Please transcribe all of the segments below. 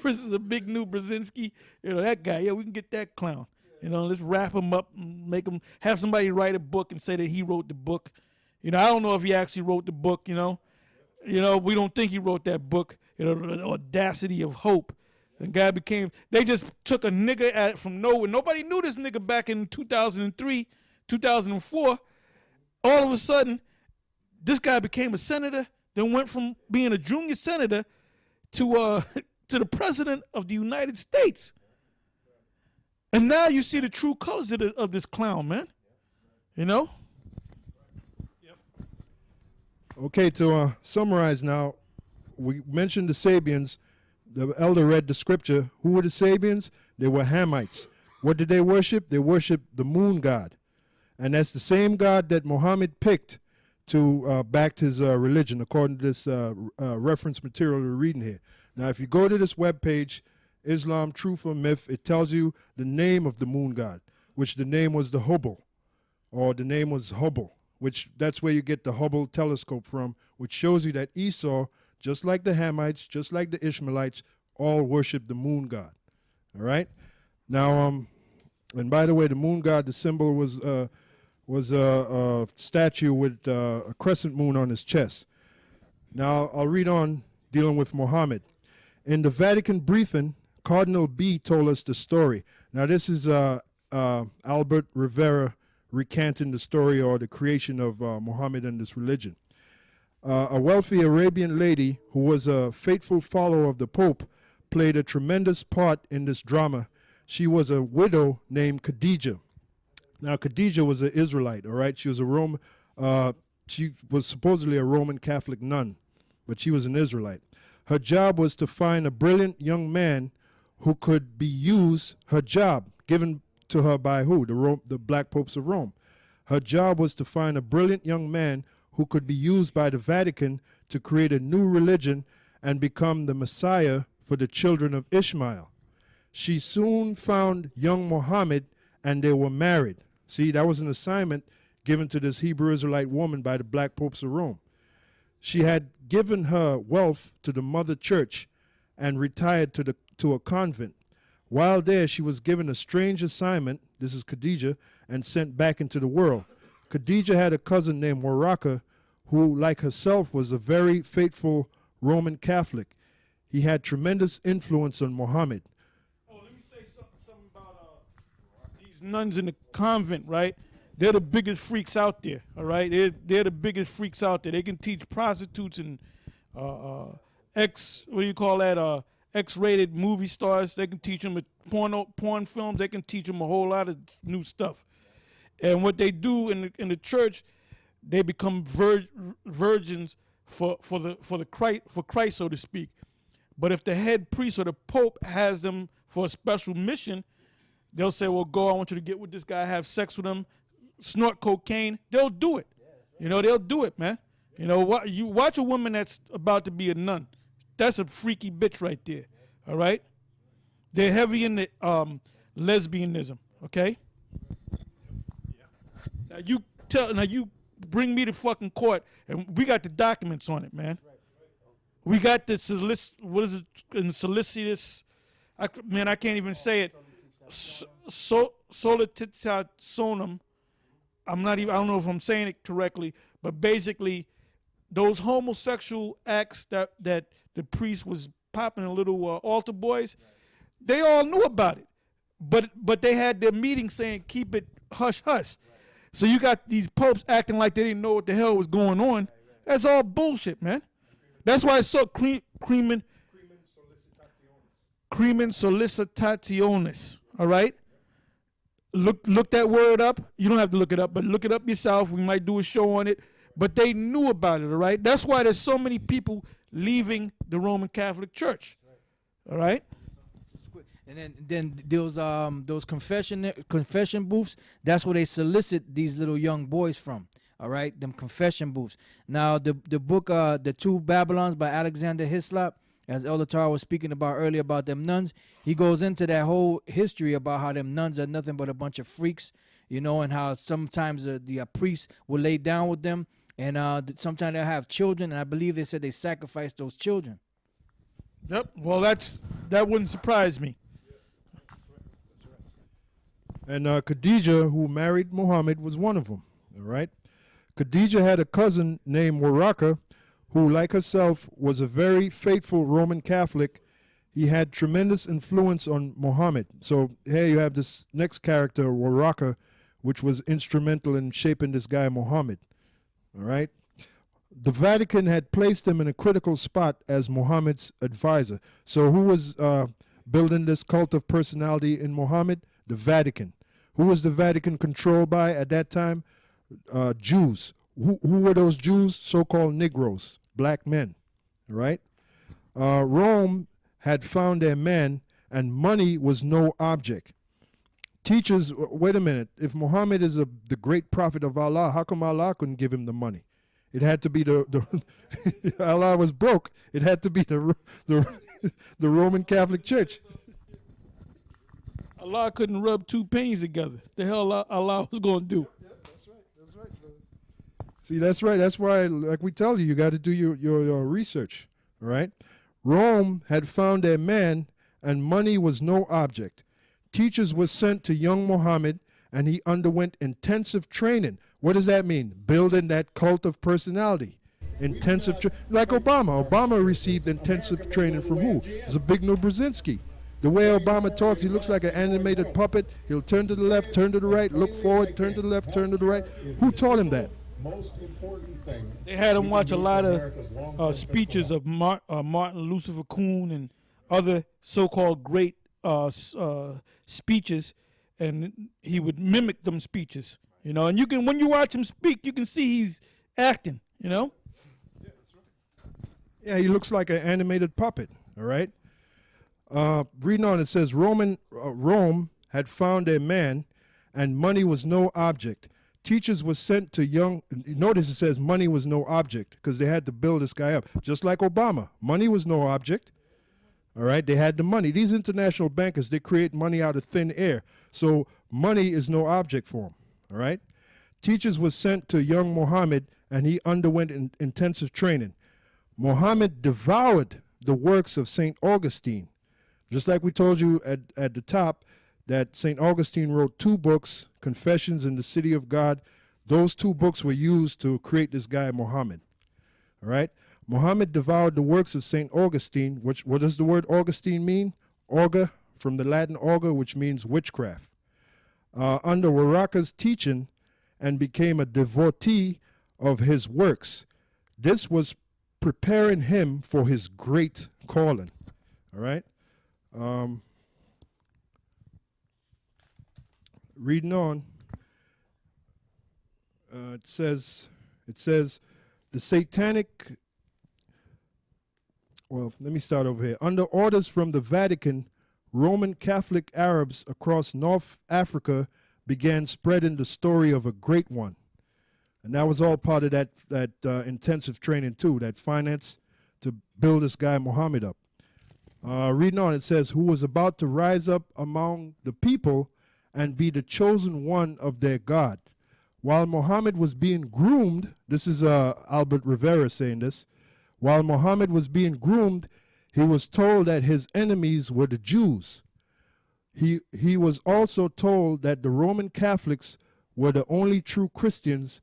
This is a big new Brzezinski. That guy. Yeah, we can get that clown. Let's wrap him up and make him have somebody write a book and say that he wrote the book. I don't know if he actually wrote the book. We don't think he wrote that book. The audacity of hope. The guy they just took a nigga from nowhere. Nobody knew this nigga back in 2003, 2004. All of a sudden, this guy became a senator, then went from being a junior senator to the president of the United States. And now you see the true colors of this clown, man. Okay, to summarize now, we mentioned the Sabians. The elder read the scripture. Who were the Sabians? They were Hamites. What did they worship? They worshiped the moon god. And that's the same god that Muhammad picked to back his religion, according to this reference material we're reading here. Now, if you go to this webpage, Islam, Truth or Myth, it tells you the name of the moon god, which the name was the Hubble, or the name was Hubble, which that's where you get the Hubble telescope from, which shows you that Esau, just like the Hamites, just like the Ishmaelites, all worship the moon god. All right? Now, and by the way, the moon god, the symbol was a statue with a crescent moon on his chest. Now, I'll read on dealing with Muhammad. In the Vatican briefing, Cardinal B told us the story. Now, this is Albert Rivera recanting the story or the creation of Muhammad and this religion. A wealthy Arabian lady who was a faithful follower of the Pope played a tremendous part in this drama. She was a widow named Khadijah. Now, Khadijah was an Israelite, all right? She was she was supposedly a Roman Catholic nun, but she was an Israelite. Her job was to find a brilliant young man who could be used, her job, given to her by who? The Black Popes of Rome. Her job was to find a brilliant young man who could be used by the Vatican to create a new religion and become the Messiah for the children of Ishmael. She soon found young Muhammad and they were married. See, that was an assignment given to this Hebrew Israelite woman by the Black Popes of Rome. She had given her wealth to the Mother Church and retired to a convent. While there, she was given a strange assignment, this is Khadijah, and sent back into the world. Khadijah had a cousin named Waraka, who, like herself, was a very faithful Roman Catholic. He had tremendous influence on Muhammad. Oh, let me say something about these nuns in the convent, right? They're the biggest freaks out there, all right? They're the biggest freaks out there. They can teach prostitutes and X-rated movie stars. They can teach them porn films. They can teach them a whole lot of new stuff. And what they do in the church, they become virgins for Christ, so to speak. But if the head priest or the Pope has them for a special mission, they'll say, well, go, I want you to get with this guy, have sex with him, snort cocaine. They'll do it. They'll do it, man. You watch a woman that's about to be a nun. That's a freaky bitch right there, all right? They're heavy in the lesbianism, okay? Now you bring me to fucking court, and we got the documents on it, man. We got the solicitous, I can't even say it. Solicitationem. I don't know if I'm saying it correctly, but basically, those homosexual acts that the priest was popping a little altar boys, they all knew about it, but they had their meeting saying keep it hush hush. So you got these popes acting like they didn't know what the hell was going on. That's all bullshit, man. That's why it's so cremen solicitationis. All right. Look that word up. You don't have to look it up, but look it up yourself. We might do a show on it. But they knew about it, all right? That's why there's so many people leaving the Roman Catholic Church, all right? And then those confession booths, that's where they solicit these little young boys from, all right? Them confession booths. Now, the book, The Two Babylons by Alexander Hislop, as Elder Tara was speaking about earlier about them nuns, he goes into that whole history about how them nuns are nothing but a bunch of freaks, and how sometimes the priests will lay down with them, and sometimes they'll have children, and I believe they said they sacrificed those children. Yep. Well, that wouldn't surprise me. And Khadijah, who married Muhammad, was one of them. All right. Khadijah had a cousin named Waraka, who, like herself, was a very faithful Roman Catholic. He had tremendous influence on Muhammad. So here you have this next character, Waraka, which was instrumental in shaping this guy Muhammad. All right. The Vatican had placed him in a critical spot as Muhammad's advisor. So who was building this cult of personality in Muhammad? The Vatican. Who was the Vatican controlled by at that time? Jews. Who were those Jews? So-called Negroes, black men. All right. Rome had found their man, and money was no object. Teachers, wait a minute. If Muhammad is the great prophet of Allah, how come Allah couldn't give him the money? It had to be the Allah was broke. It had to be the Roman Catholic Church. Allah couldn't rub two pennies together. The hell Allah was going to do? That's right. That's right, brother. See, that's right. That's why, like we tell you, you got to do your research. All right. Rome had found their man, and money was no object. Teachers were sent to young Muhammad, and he underwent intensive training. What does that mean? Building that cult of personality. Intensive like Obama. Obama received intensive training from who? It's a big new Brzezinski. The way Obama talks, he looks like an animated puppet. He'll turn to the left, turn to the right, look forward, turn to the left, turn to the right. Who taught him that? They had him watch a lot of speeches of Martin Lucifer Kuhn and other so-called great speeches, and he would mimic them speeches, you know. And you can, when you watch him speak, you can see he's acting, you know. Yeah, he looks like an animated puppet. All right. Reading on, it says Rome had found a man, and money was no object. Teachers were sent to young. Notice it says money was no object because they had to build this guy up, just like Obama. Money was no object. All right, they had the money. These international bankers, they create money out of thin air. So money is no object for them. All right. Teachers were sent to young Muhammad, and he underwent intensive training. Muhammad devoured the works of St. Augustine. Just like we told you at the top that St. Augustine wrote 2 books, Confessions and the City of God. Those 2 books were used to create this guy Muhammad. All right. Muhammad devoured the works of St. Augustine, which, what does the word Augustine mean? Augur, from the Latin augur, which means witchcraft. Under Waraka's teaching, and became a devotee of his works. This was preparing him for his great calling. All right. Reading on, it says the satanic. Well, let me start over here. Under orders from the Vatican, Roman Catholic Arabs across North Africa began spreading the story of a great one, and that was all part of that intensive training too, that finance to build this guy Muhammad up. Reading on, it says, who was about to rise up among the people and be the chosen one of their God. While Muhammad was being groomed, this is Albert Rivera saying this, while Muhammad was being groomed, he was told that his enemies were the Jews. He was also told that the Roman Catholics were the only true Christians,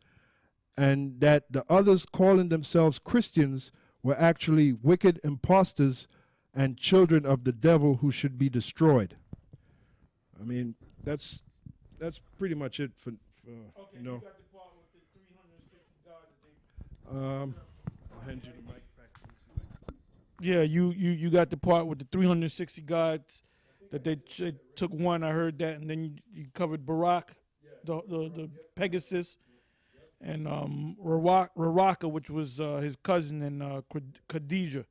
and that the others calling themselves Christians were actually wicked impostors and children of the devil who should be destroyed. I mean, that's pretty much it for Okay, you know. you got the part with the 360 guys. I'll hand you the mic back. Yeah, you got the part with the 360 guards that they took one. I heard that, and then you covered Barak, the Pegasus, and Raraka, which was his cousin, and Khadijah.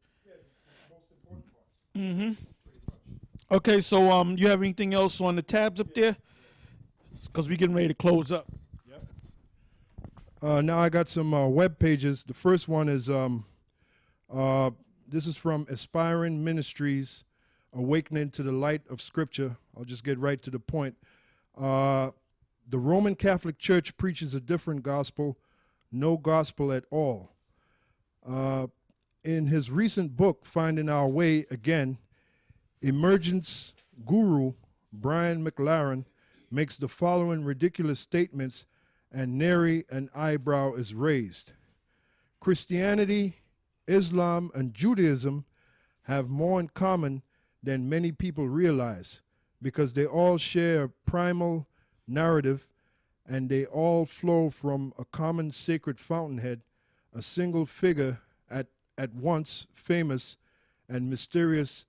Mm-hmm. Okay, so you have anything else on the tabs up there? Because we're getting ready to close up. Now I got some web pages. The first one is this is from Aspiring Ministries, Awakening to the Light of Scripture. I'll just get right to the point. The Roman Catholic Church preaches a different gospel, no gospel at all. in his recent book, Finding Our Way Again, emergence guru Brian McLaren makes the following ridiculous statements, and nary an eyebrow is raised. Christianity, Islam, and Judaism have more in common than many people realize, because they all share a primal narrative and they all flow from a common sacred fountainhead, a single figure at once famous and mysterious